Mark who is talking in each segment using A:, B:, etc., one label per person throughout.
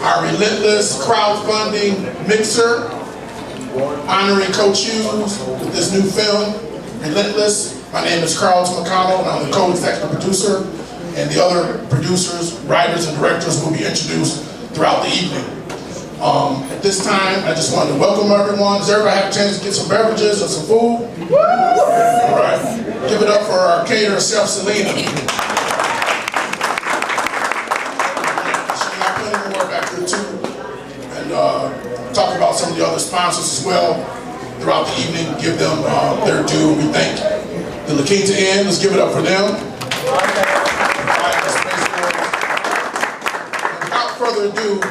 A: our Relentless crowdfunding mixer, honoring Coach Hughes with this new film, Relentless. My name is Carlton McConnell, and I'm the co-executive producer, and the other producers, writers, and directors will be introduced throughout the evening. At this time, I just wanted to welcome everyone. Does everybody have a chance to get some beverages or some food? All right. Give it up for our caterer, Chef Selena. She got plenty more back there too. And talk about some of the other sponsors as well throughout the evening. Give them their due. We thank the NTZN. Let's give it up for them. Without further ado,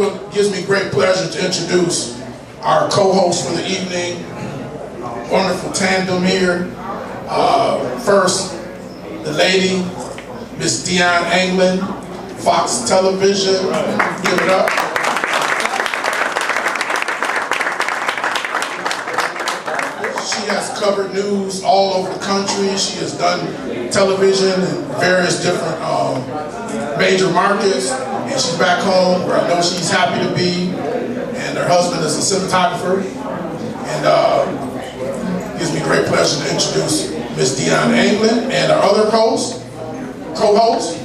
A: it gives me great pleasure to introduce our co-host for the evening. Wonderful tandem here. First, the lady, Miss Dion Anglin, Fox Television. Give it up. She has covered news all over the country. She has done television in various different major markets. And she's back home where I know she's happy to be. And her husband is a cinematographer. And gives me great pleasure to introduce Miss Dion Anglin and our other co-host,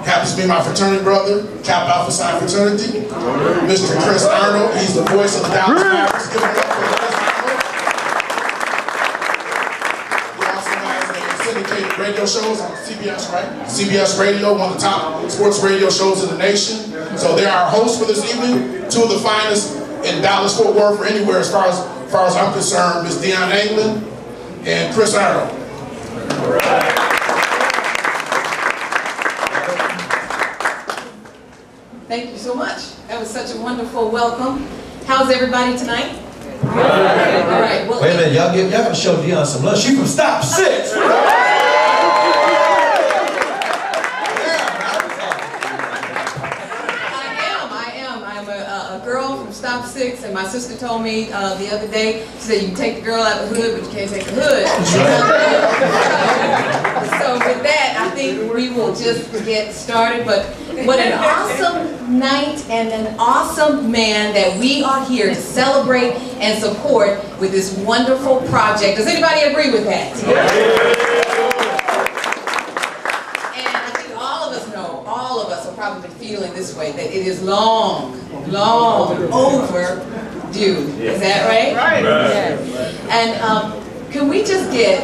A: happens to be my fraternity brother, Kappa Alpha Psi fraternity, Mr. Chris Arnold. He's the voice of the Dallas Mavericks. Give it up for Chris Arnold. He also has syndicated radio shows on CBS, right? CBS Radio, one of the top sports radio shows in the nation. So they are our hosts for this evening, two of the finest in Dallas, Fort Worth, or anywhere as far as I'm concerned, Ms. Dion Anglin and Chris Arnold.
B: Thank you so much. That was such a wonderful welcome. How's everybody tonight? All right. Well,
C: wait a minute, y'all gotta show Dion some love. She from Stop 6.
B: Stop 6, and my sister told me the other day, she said you can take the girl out of the hood, but you can't take the hood. So with that, I think we will just get started. But what an awesome night and an awesome man that we are here to celebrate and support with this wonderful project. Does anybody agree with that? And I think all of us know, all of us are probably feeling this way, that it is long overdue. Is that right? Right. Yes. And can we just get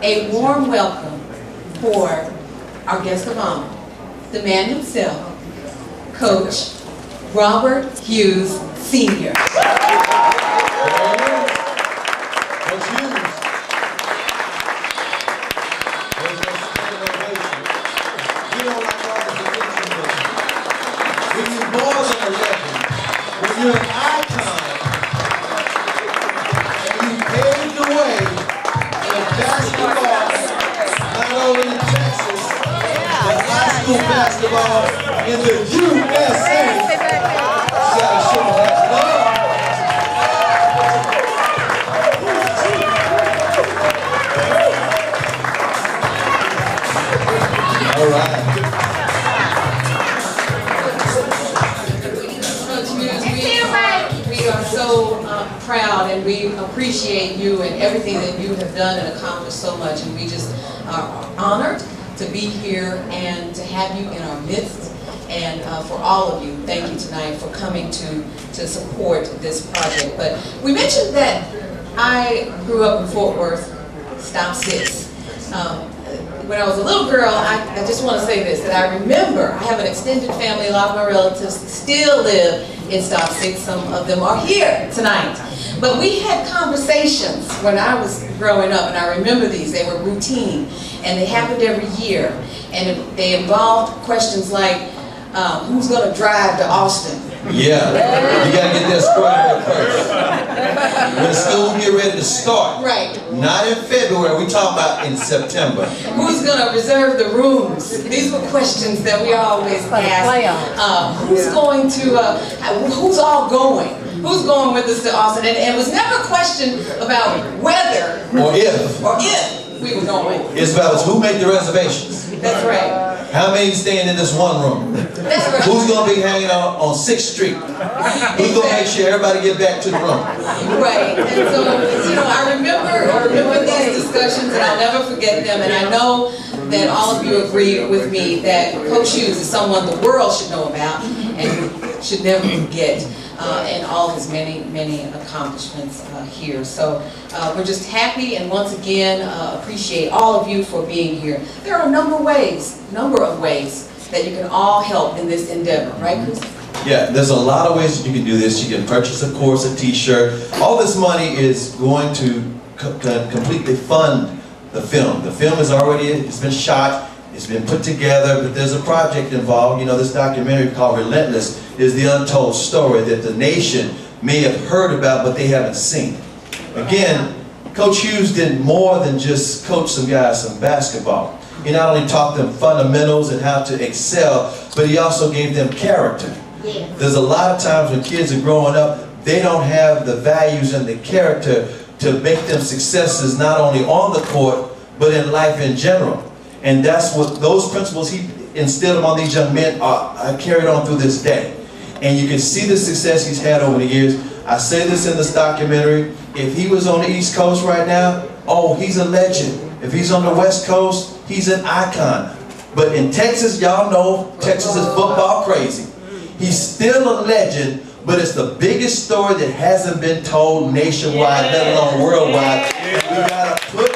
B: a warm welcome for our guest of honor, the man himself, Coach Robert Hughes, Sr.
C: Coach Hughes. You know, like Robert mentioned, when you're more than a legend, when you're an icon, and you paved the way for basketball, not only in Texas, but high school basketball in the USA. You gotta show that love. All right.
B: We are so proud, and we appreciate you and everything that you have done and accomplished so much, and we just are honored to be here and to have you in our midst. And for all of you, thank you tonight for coming to support this project. But we mentioned that I grew up in Fort Worth, Stop 6. When I was a little girl, I just want to say this, that I remember, I have an extended family, a lot of my relatives still live in Stop 6, some of them are here tonight. But we had conversations when I was growing up, and I remember these, they were routine, and they happened every year. And they involved questions like, who's going to drive to Austin?
C: Yeah, you gotta get that started first. When school get ready to start.
B: Right.
C: Not in February, we talking about in September.
B: Who's gonna reserve the rooms? These were questions that we always ask. Who's going to, who's all going? Who's going with us to Austin? And it was never a question about whether
C: or if
B: we were going.
C: It's about who made the reservations.
B: That's right.
C: How many staying in this one room?
B: That's right.
C: Who's going to be hanging out on 6th Street? Who's going to make sure everybody get back to the room?
B: Right, and so, you know, I remember these discussions, and I'll never forget them, and I know that all of you agree with me that Coach Hughes is someone the world should know about and should never forget in all his many accomplishments here. So we're just happy, and once again appreciate all of you for being here. There are a number of ways that you can all help in this endeavor, right, Chris?
C: Yeah, there's a lot of ways that you can do this. You can purchase a course, a t-shirt. All this money is going to completely fund the film. The film is already, it's been shot, it's been put together, but there's a project involved. You know, this documentary called Relentless is the untold story that the nation may have heard about, but they haven't seen. Again, Coach Hughes did more than just coach some guys some basketball. He not only taught them fundamentals and how to excel, but he also gave them character. There's a lot of times when kids are growing up, they don't have the values and the character to make them successes not only on the court, but in life in general. And that's what those principles he instilled on these young men are carried on through this day. And you can see the success he's had over the years. I say this in this documentary, if he was on the East Coast right now, oh, he's a legend. If he's on the West Coast, he's an icon. But in Texas, y'all know Texas is football crazy. He's still a legend, but it's the biggest story that hasn't been told nationwide, let alone worldwide. And we gotta put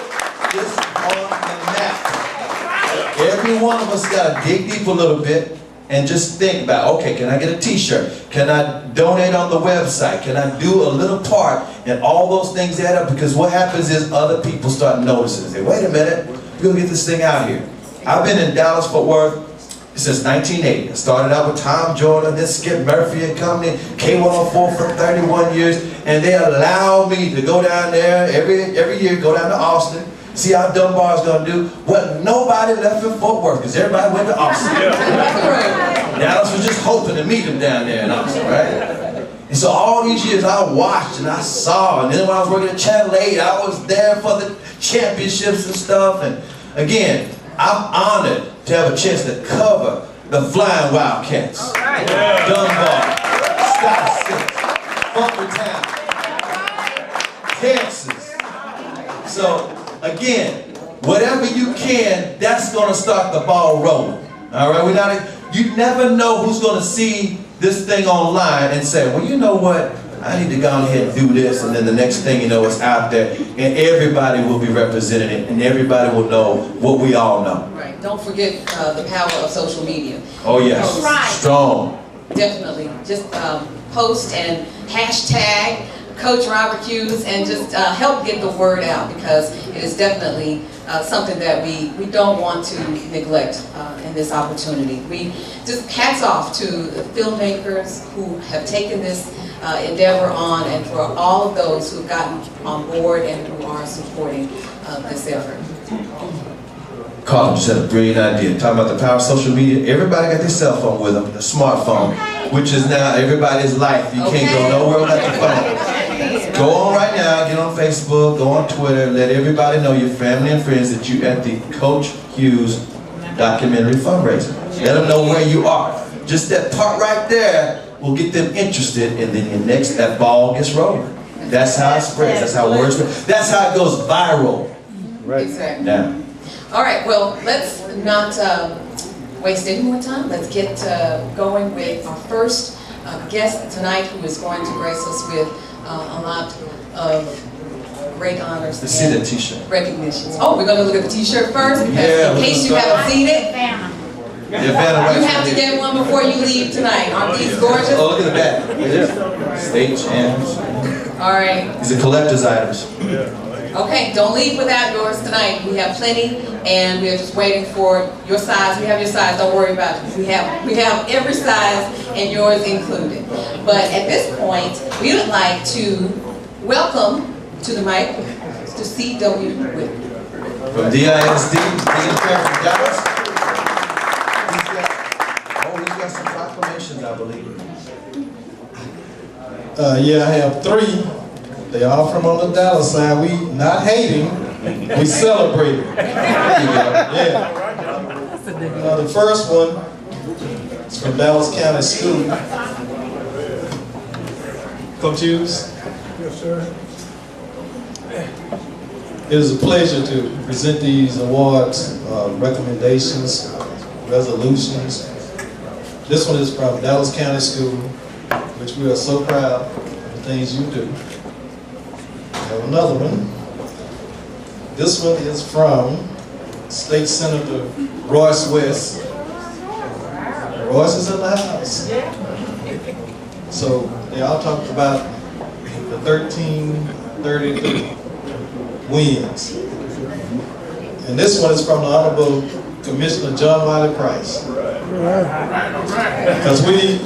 C: this on the map. Every one of us gotta dig deep a little bit and just think about, okay, can I get a t-shirt? Can I donate on the website? Can I do a little part? And all those things add up, because what happens is other people start noticing. They say, wait a minute, we're gonna get this thing out here. I've been in Dallas, Fort Worth since 1980. I started out with Tom Jordan, then Skip Murphy and company, K104 for 31 years, and they allowed me to go down there every year, go down to Austin, see how Dunbar's gonna do. What nobody left in Fort Worth, because everybody went to Austin. Dallas was just hoping to meet him down there in Austin, right? And so all these years I watched and I saw, and then when I was working at Channel 8, I was there for the championships and stuff. And again, I'm honored to have a chance to cover the Flying Wildcats. Right. Dunbar, Scott Bunkertown, Texas. So again, whatever you can, that's going to start the ball rolling. All right, you never know who's going to see this thing online and say, well, you know what? I need to go ahead and do this, and then the next thing you know, it's out there, and everybody will be represented, and everybody will know what we all know.
B: Right. Don't forget the power of social media.
C: Oh yes, right. Strong.
B: Definitely. Just post and hashtag Coach Robert Hughes, and just help get the word out, because it is definitely something that we don't want to neglect in this opportunity. We just hats off to the filmmakers who have taken this endeavor on, and for all of those who've gotten on board and who are supporting this effort.
C: Carl just had a brilliant idea, talking about the power of social media. Everybody got their cell phone with them, the smartphone, which is now everybody's life. You can't go nowhere without your phone. Go on right now, get on Facebook, go on Twitter, let everybody know, your family and friends, that you're at the Coach Hughes documentary fundraiser. Let them know where you are. Just that part right there will get them interested, and then that ball gets rolling. That's how it spreads. That's how words spread. That's how it goes viral.
B: Right. Exactly.
C: Now.
B: All right. Well, let's not waste any more time. Let's get going with our first guest tonight, who is going to grace us with a lot of great honors.
C: Let's see the t-shirt.
B: Recognitions. Oh, we're going to look at the t-shirt first, because in case you haven't seen it, you have to get one before you leave tonight. Aren't these gorgeous?
C: Oh, look at the back. State champs.
B: All right.
C: These are collector's items.
B: Okay, don't leave without yours tonight. We have plenty, and we are just waiting for your size. We have your size. Don't worry about it. We have every size, and yours included. But at this point, we would like to welcome to the mic to C.W. Whitaker.
C: From DISD, from Dallas. He's got some proclamations, I believe.
D: Yeah, I have 3. They all from on the Dallas side. We not hating, we celebrating. There you go. Yeah. The first one is from Dallas County School. Coach Hughes.
A: Yes, sir.
D: It is a pleasure to present these awards, recommendations, resolutions. This one is from Dallas County School, which we are so proud of the things you do. I have another one. This one is from State Senator Royce West. Royce is in the house. So they all talked about the 1333 wins. And this one is from the Honorable Commissioner John Wiley Price. Because we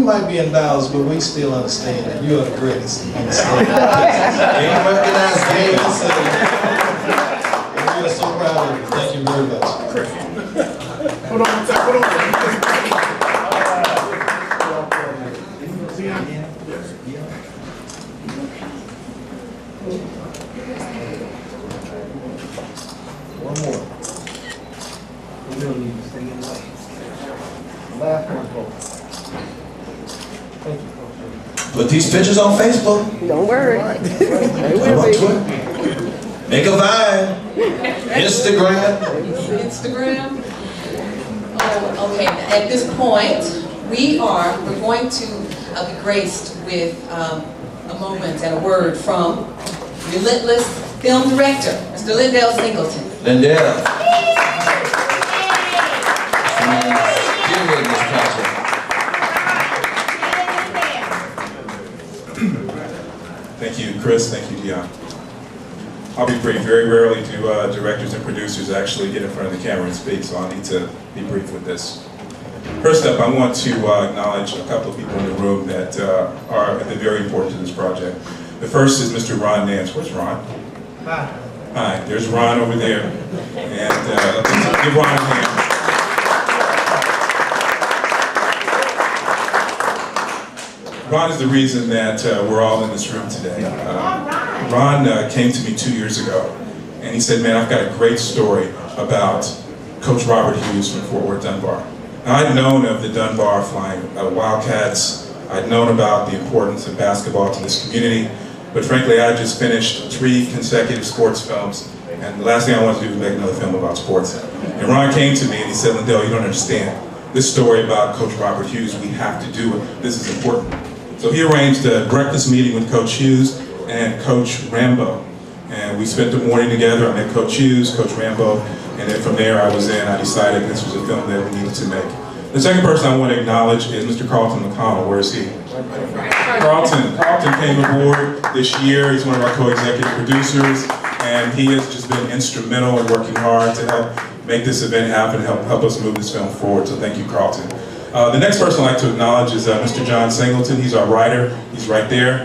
D: might be in Dallas, but we still understand that you are the greatest in the state. They recognize games, and we are so proud of you. Thank you very much.
A: Hold on one second, hold on one
D: One more. Last one, folks. Thank you.
E: Put these pictures on Facebook.
F: Don't worry. They
E: Put 'em
F: will
E: on
F: be.
E: Twitter. Make a Vine. Instagram.
B: Instagram. Oh, okay. At this point, we're going to be graced with a moment and a word from Relentless film director, Mr. Lindell Singleton.
E: Lindell. Spearheading this project.
G: Thank you, Chris. Thank you, Dion. I'll be brief. Very rarely do directors and producers actually get in front of the camera and speak, so I need to be brief with this. First up, I want to acknowledge a couple of people in the room that are very important to this project. The first is Mr. Ron Nance. Where's Ron? Hi. Hi. There's Ron over there. And give Ron a hand. Ron is the reason that we're all in this room today. Ron came to me 2 years ago, and he said, man, I've got a great story about Coach Robert Hughes from Fort Worth Dunbar. Now, I'd known of the Dunbar Flying Wildcats. I'd known about the importance of basketball to this community, but frankly, I just finished 3 consecutive sports films, and the last thing I wanted to do was make another film about sports. And Ron came to me and he said, Lindell, you don't understand. This story about Coach Robert Hughes, we have to do it. This is important. So he arranged a breakfast meeting with Coach Hughes and Coach Rambo. And we spent the morning together. I met Coach Hughes, Coach Rambo, and then from there I was in. I decided this was a film that we needed to make. The second person I want to acknowledge is Mr. Carlton McConnell. Where is he? Carlton came aboard this year. He's one of our co-executive producers, and he has just been instrumental in working hard to help make this event happen, help us move this film forward. So thank you, Carlton. The next person I'd like to acknowledge is Mr. John Singleton. He's our writer. He's right there.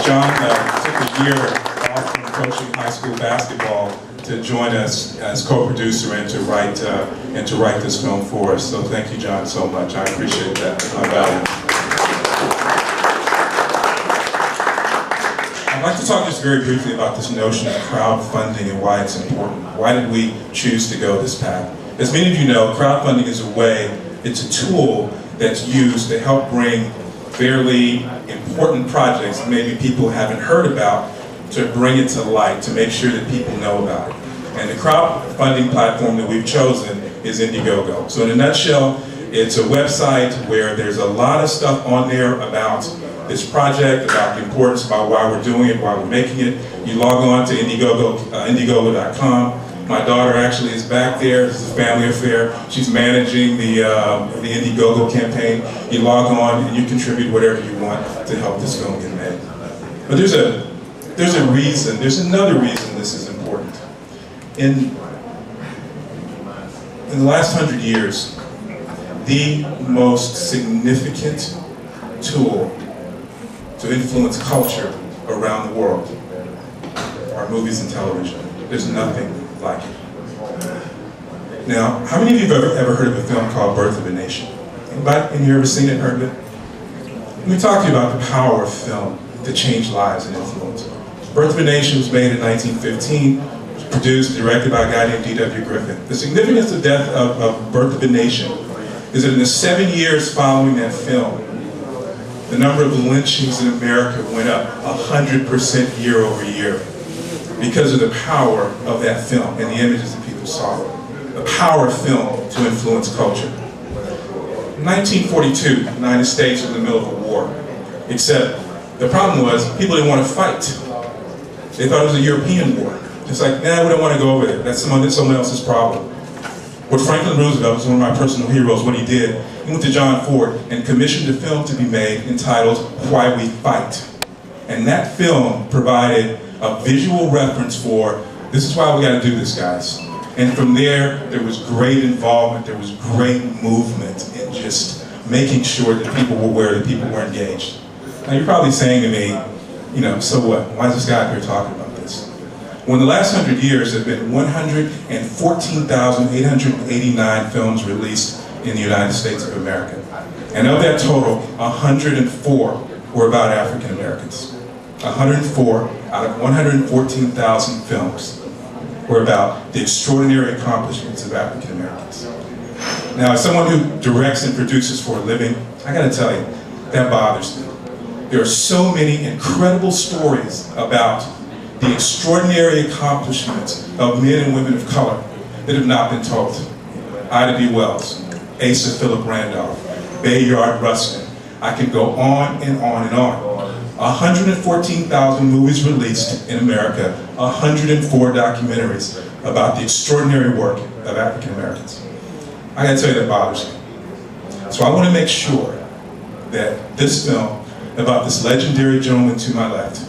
G: John took a year off from coaching high school basketball to join us as co-producer and to write this film for us. So thank you, John, so much. I appreciate that. I value it. I'd like to talk just very briefly about this notion of crowdfunding and why it's important. Why did we choose to go this path? As many of you know, crowdfunding is a way, it's a tool that's used to help bring fairly important projects that maybe people haven't heard about, to bring it to light, to make sure that people know about it. And the crowdfunding platform that we've chosen is Indiegogo. So in a nutshell, it's a website where there's a lot of stuff on there about this project, about the importance, about why we're doing it, why we're making it. You log on to Indiegogo.com. My daughter actually is back there. This is a family affair. She's managing the Indiegogo campaign. You log on and you contribute whatever you want to help this film get made. But there's a reason, there's another reason this is important. In the last 100 years, the most significant tool to influence culture around the world are movies and television. There's nothing like it. Now, how many of you have ever heard of a film called Birth of a Nation? Anybody in here ever seen it, heard of it? Let me talk to you about the power of film to change lives and influence. Birth of a Nation was made in 1915. It was produced and directed by a guy named D.W. Griffin. The significance of Death of Birth of a Nation is that in the 7 years following that film, the number of lynchings in America went up 100% year over year because of the power of that film and the images that people saw. The power of film to influence culture. In 1942, the United States was in the middle of a war, except the problem was people didn't want to fight. They thought it was a European war. It's like, nah, we don't want to go over there. That's someone else's problem. What Franklin Roosevelt was one of my personal heroes, what he did, he went to John Ford and commissioned a film to be made entitled Why We Fight. And that film provided a visual reference for, this is why we got to do this, guys. And from there was great involvement, there was great movement in just making sure that people were aware, that people were engaged. Now you're probably saying to me, so what? Why is this guy up here talking about this? Well, in the last 100 years, there have been 114,889 films released in the United States of America. And of that total, 104 were about African Americans. 104 out of 114,000 films were about the extraordinary accomplishments of African Americans. Now, as someone who directs and produces for a living, I gotta tell you, that bothers me. There are so many incredible stories about the extraordinary accomplishments of men and women of color that have not been told. Ida B. Wells, Asa Philip Randolph, Bayard Rustin. I can go on and on and on. 114,000 movies released in America, 104 documentaries about the extraordinary work of African Americans. I gotta tell you, that bothers me. So I want to make sure that this film about this legendary gentleman to my left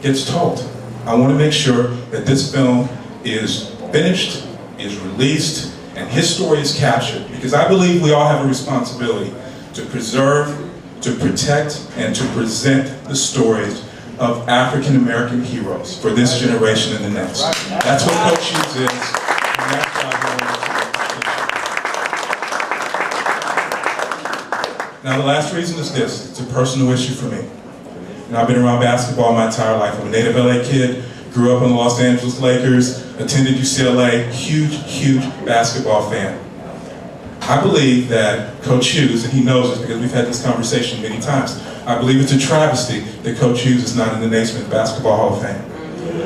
G: gets told. I want to make sure that this film is finished, is released, and his story is captured, because I believe we all have a responsibility to preserve, to protect, and to present the stories of African American heroes for this generation and the next. That's what Coach Hughes is, and that's what I want to do. Now the last reason is this, it's a personal issue for me. And I've been around basketball my entire life. I'm a native LA kid, grew up in the Los Angeles Lakers, attended UCLA, huge basketball fan. I believe that Coach Hughes, and he knows this because we've had this conversation many times, I believe it's a travesty that Coach Hughes is not in the Naismith Basketball Hall of Fame.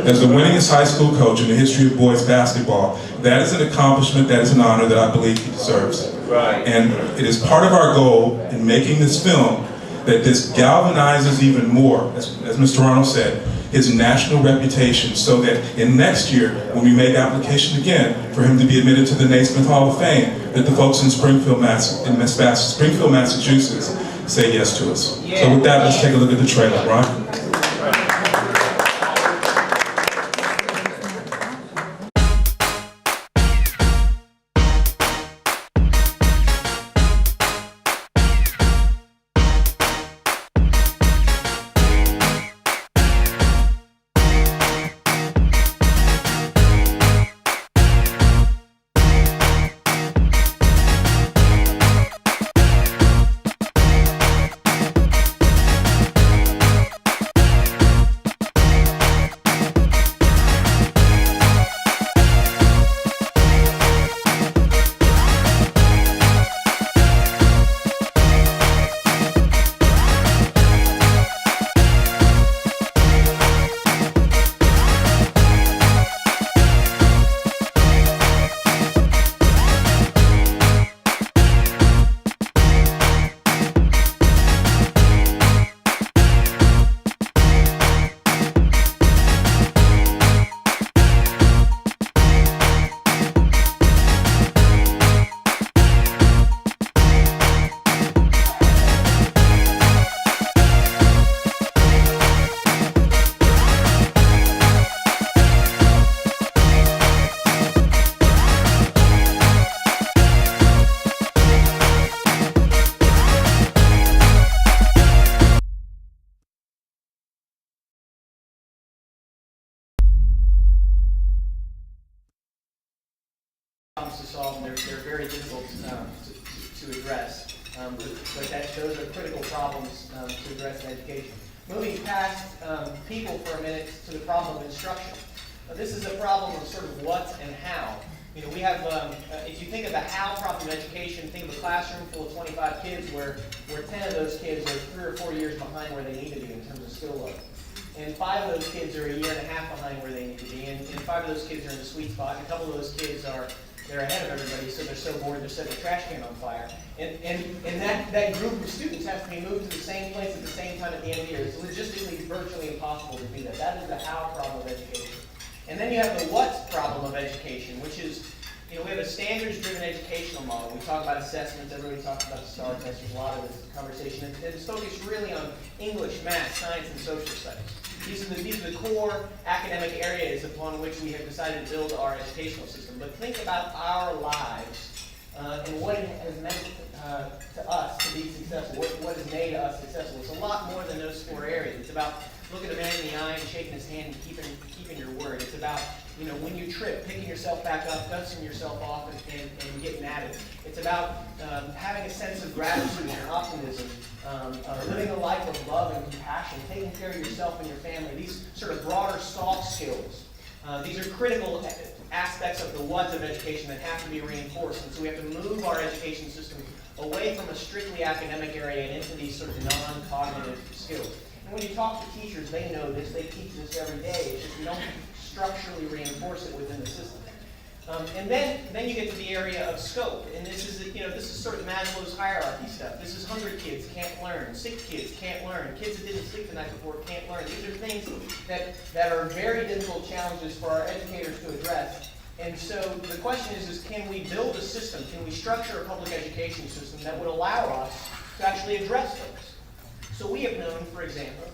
G: As the winningest high school coach in the history of boys basketball, that is an accomplishment, that is an honor that I believe he deserves. Right. And it is part of our goal in making this film that this galvanizes even more, as Mr. Arnold said, his national reputation, so that in next year, when we make application again for him to be admitted to the Naismith Hall of Fame, that the folks in Springfield, Massachusetts say yes to us. Yeah. So with that, let's take a look at the trailer, Ron.
H: To solve, and they're very difficult to address. But those are critical problems to address in education. Moving past people for a minute to the problem of instruction. This is a problem of sort of what and how. You know, we have, if you think of the how problem of education, think of a classroom full of 25 kids where 10 of those kids are 3 or 4 years behind where they need to be in terms of skill level. And 5 of those kids are 1.5 years behind where they need to be. And 5 of those kids are in the sweet spot. And a couple of those kids they're ahead of everybody, so they're so bored they're setting the trash can on fire. And that group of students has to be moved to the same place at the same time at the end of the year. It's logistically virtually impossible to do that. That is the how problem of education. And then you have the what problem of education, which is, you know, we have a standards-driven educational model. We talk about assessments, everybody talks about the STAR test, there's a lot of this conversation. It's focused really on English, math, science, and social studies. These are the core academic areas upon which we have decided to build our educational system. But think about our lives and what it has meant to us to be successful, what has made us successful. It's a lot more than those 4 areas. It's about looking a man in the eye and shaking his hand and keeping your word. It's about, you know, when you trip, picking yourself back up, dusting yourself off, and getting at it. It's about having a sense of gratitude and optimism, living a life of love and compassion, taking care of yourself and your family. These sort of broader soft skills. These are critical aspects of the what of education that have to be reinforced. And so we have to move our education system away from a strictly academic area and into these sort of non-cognitive skills. And when you talk to teachers, they know this, they teach this every day. It's just we don't structurally reinforce it within the system. And then you get to the area of scope, and this is sort of Maslow's hierarchy stuff. This is hungry kids can't learn, sick kids can't learn, kids that didn't sleep the night before can't learn. These are things that are very difficult challenges for our educators to address. And so the question is can we build a system, can we structure a public education system that would allow us to actually address those? So we have known, for example,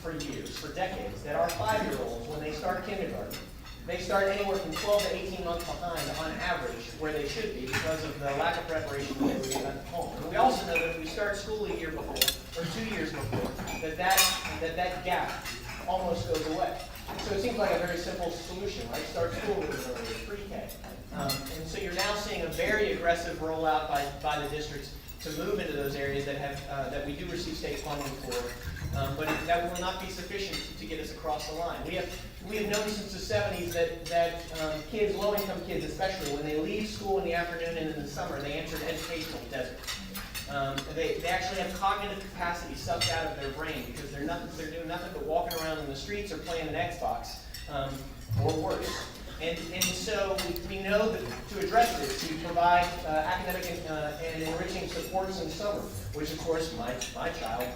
H: for years, for decades, that our 5-year-olds, when they start kindergarten, they start anywhere from 12 to 18 months behind on average where they should be because of the lack of preparation that they get at home. And we also know that if we start school a year before or 2 years before, that gap almost goes away. So it seems like a very simple solution, right? Start school with an earlier, pre-K. And so you're now seeing a very aggressive rollout by the districts to move into those areas that we do receive state funding for, but that will not be sufficient to get us across the line. We have known since the 70s that kids, low-income kids especially, when they leave school in the afternoon and in the summer, they enter an educational desert. They actually have cognitive capacity sucked out of their brain because they're doing nothing but walking around in the streets or playing an Xbox, or worse. And so we know that to address this, we provide academic and enriching supports in summer, which of course my child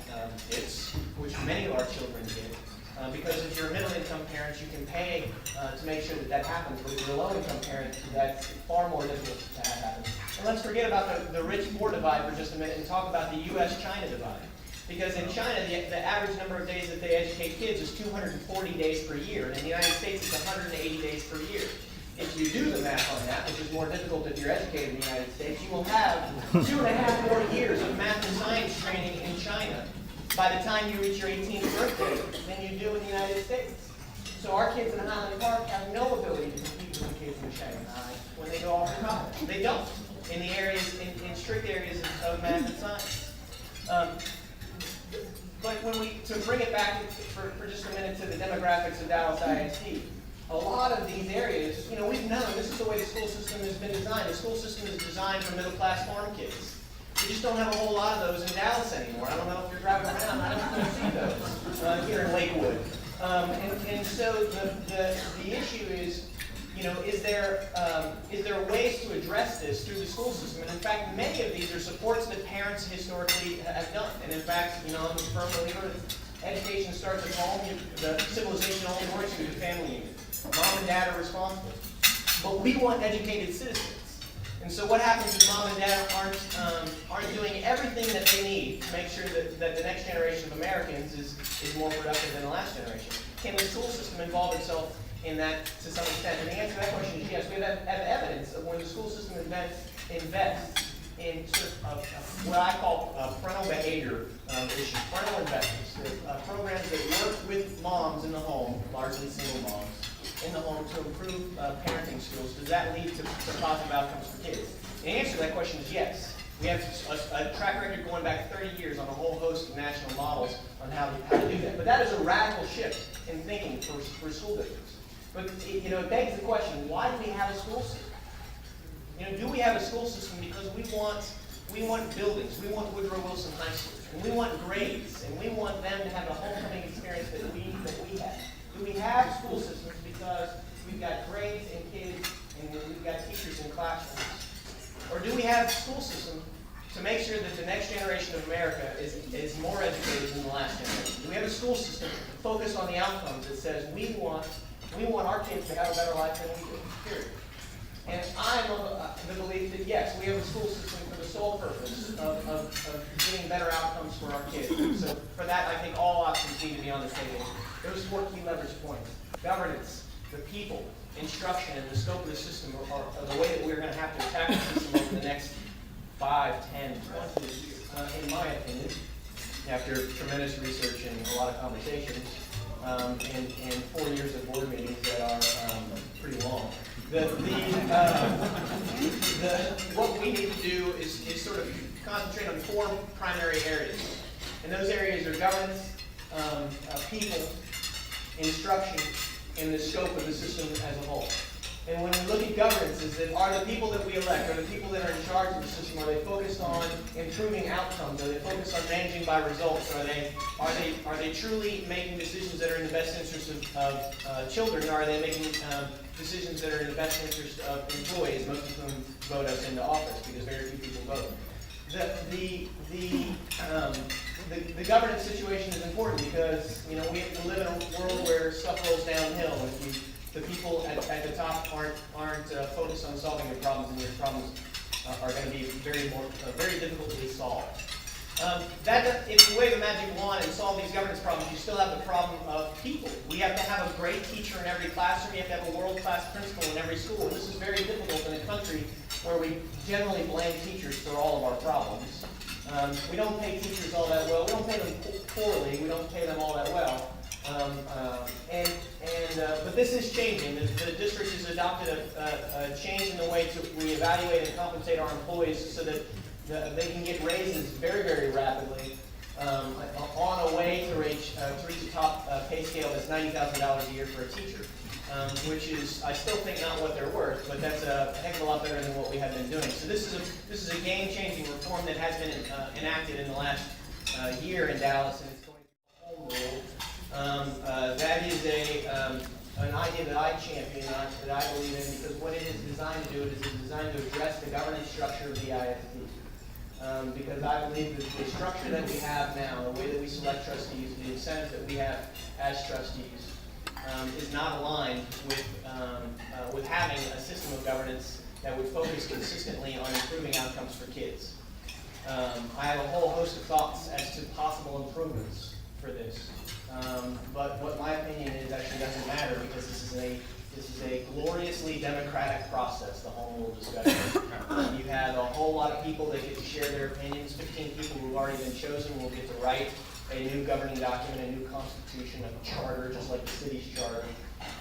H: gets, which many of our children get. Because if you're a middle-income parent, you can pay to make sure that happens. But if you're a low-income parent, that's far more difficult to have happen. And let's forget about the rich-poor divide for just a minute and talk about the U.S.-China divide. Because in China, the average number of days that they educate kids is 240 days per year. And in the United States, it's 180 days per year. If you do the math on that, which is more difficult if you're educated in the United States, you will have 2.5 more years of math and science training in China by the time you reach your 18th birthday than you do in the United States. So our kids in Highland Park have no ability to compete with the kids in Shanghai when they go off to college. They don't in the areas, in strict areas of math and science. But to bring it back for just a minute to the demographics of Dallas ISD, a lot of these areas, we've known this is the way the school system has been designed. The school system is designed for middle-class farm kids. We just don't have a whole lot of those in Dallas anymore. I don't know if you're driving around, I don't see those here in Lakewood. And so the issue is, is there ways to address this through the school system? And in fact, many of these are supports that parents historically have done. And in fact, I'm a firm believer that education starts at home. The civilization only works through the family unit. Mom and dad are responsible. But we want educated citizens. And so what happens is mom and dad aren't doing everything that they need to make sure that the next generation of Americans is more productive than the last generation. Can the school system involve itself in that to some extent? And the answer to that question is yes. We have evidence of when the school system invests in sort of what I call parental behavior issues, parental investments, programs that work with moms in the home, largely single moms, in the home to improve parenting skills. Does that lead to positive outcomes for kids? The answer to that question is yes. We have a track record going back 30 years on a whole host of national models on how to do that. But that is a radical shift in thinking for school districts. But it begs the question: why do we have a school system? Do we have a school system because we want buildings, we want Woodrow Wilson High School, and we want grades, and we want them to have the homecoming experience that we have? Do we have school systems because we've got grades and kids, and we've got teachers in classrooms? Or do we have a school system to make sure that the next generation of America is more educated than the last generation? Do we have a school system focused on the outcomes that says we want our kids to have a better life than we do, period? And I'm of the belief that yes, we have a school system for the sole purpose of getting better outcomes for our kids. So for that, I think all options need to be on the table. Those 4 key leverage points: governance, the people, instruction, and the scope of the system are the way that we're going to have to attack the system over the next 5, 10, 20 years, in my opinion, after tremendous research and a lot of conversations, and 4 years of board meetings that are pretty long. What we need to do is sort of concentrate on 4 primary areas. And those areas are governance, people, instruction, and the scope of the system as a whole. And when we look at governance, are the people that we elect, are the people that are in charge of the system, are they focused on improving outcomes? Are they focused on managing by results? Are they truly making decisions that are in the best interest of children? Or are they making decisions that are in the best interest of employees, most of whom vote us into office because very few people vote? The governance situation is important because we live in a world where stuff rolls downhill. If the people at the top aren't focused on solving your problems, and your problems are going to be very difficult to be solved. If you wave a magic wand and solve these governance problems, you still have the problem of people. We have to have a great teacher in every classroom. You have to have a world-class principal in every school. This is very difficult in a country where we generally blame teachers for all of our problems. We don't pay teachers all that well. We don't pay them poorly. We don't pay them all that well. But this is changing. The district has adopted a change in the way we evaluate and compensate our employees so that they can get raises very, very rapidly on a way to reach the top pay scale that's $90,000 a year for a teacher, which is, I still think, not what they're worth, but that's a heck of a lot better than what we have been doing. So this is a game-changing reform that has been enacted in the last year in Dallas, and it's going to home rule. That is an idea that I champion, that I believe in, because what it is designed to do is it's designed to address the governance structure of the ISD. Because I believe that the structure that we have now, the way that we select trustees, the incentives that we have as trustees, is not aligned with having a system of governance that would focus consistently on improving outcomes for kids. I have a whole host of thoughts as to possible improvements for this. But what my opinion is actually doesn't matter, because this is a gloriously democratic process, the home rule discussion. You have a whole lot of people that get to share their opinions. 15 people who've already been chosen will get to write a new governing document, a new constitution, a charter, just like the city's charter.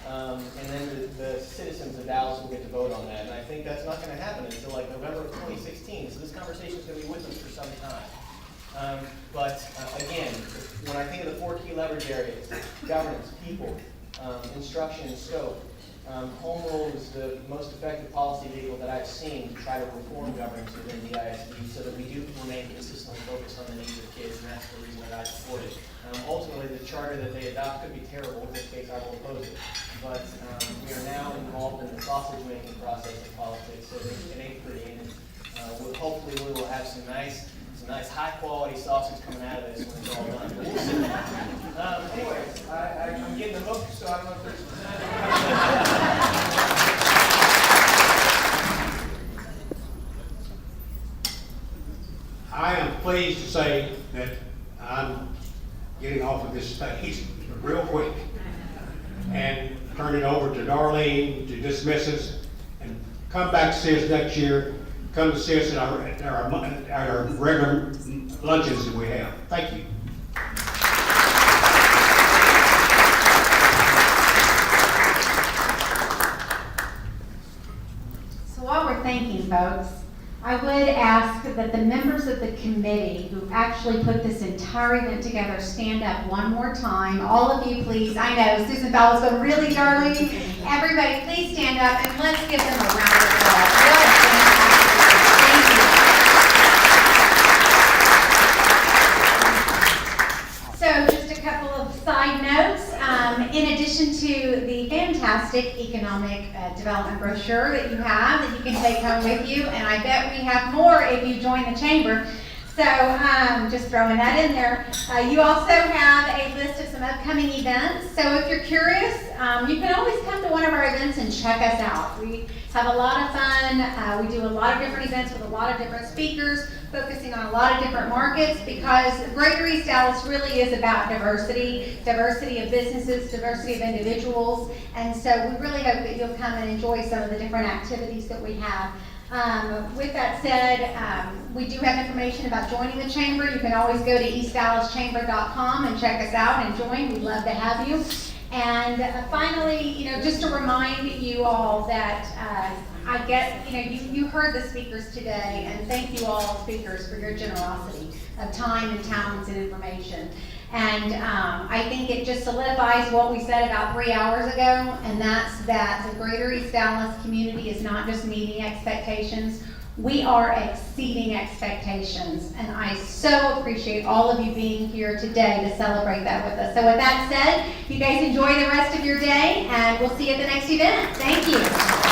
H: And then the citizens of Dallas will get to vote on that. And I think that's not going to happen until like November of 2016. So this conversation is going to be with us for some time. Again, when I think of the 4 key leverage areas: governance, people, instruction, and scope, home rule is the most effective policy vehicle that I've seen to try to reform governance within the ISD so that we do remain consistently focused on the needs of kids, and that's the reason that I support it. Ultimately, the charter that they adopt could be terrible. In this case, I will oppose it. But we are now involved in the sausage-making process of politics, so it ain't pretty. And hopefully we will have some nice high-quality sausage coming out of this when it's all done. But we'll see. Anyways, I'm getting the hook, so I don't know if there's
I: I am pleased to say that I'm getting off of this stage real quick and turn it over to Darlene to dismiss us and come back to see us next year. Come to see us at our regular luncheons that we have. Thank you.
J: So while we're thanking folks, I would ask that the members of the committee who actually put this entire event together stand up one more time. All of you, please. I know Susan Bell was going, really, Darlene? Everybody, please stand up and let's give them a round of applause. What a fantastic. Thank you. So just a couple of side notes. In addition to the fantastic economic development brochure that you have that you can take home with you, and I bet we have more if you join the chamber. So just throwing that in there. You also have a list of some upcoming events. So if you're curious, you can always come to one of our events and check us out. We have a lot of fun. We do a lot of different events with a lot of different speakers, focusing on a lot of different markets, because Greater East Dallas really is about diversity, diversity of businesses, diversity of individuals. And so we really hope that you'll come and enjoy some of the different activities that we have. With that said, we do have information about joining the chamber. You can always go to eastdallaschamber.com and check us out and join. We'd love to have you. And finally, just to remind you all that you heard the speakers today, and thank you all speakers for your generosity of time and talents and information. And I think it just solidifies what we said about 3 hours ago, and that's that the Greater East Dallas community is not just meeting expectations, we are exceeding expectations. And I so appreciate all of you being here today to celebrate that with us. So with that said, you guys enjoy the rest of your day, and we'll see you at the next event. Thank you.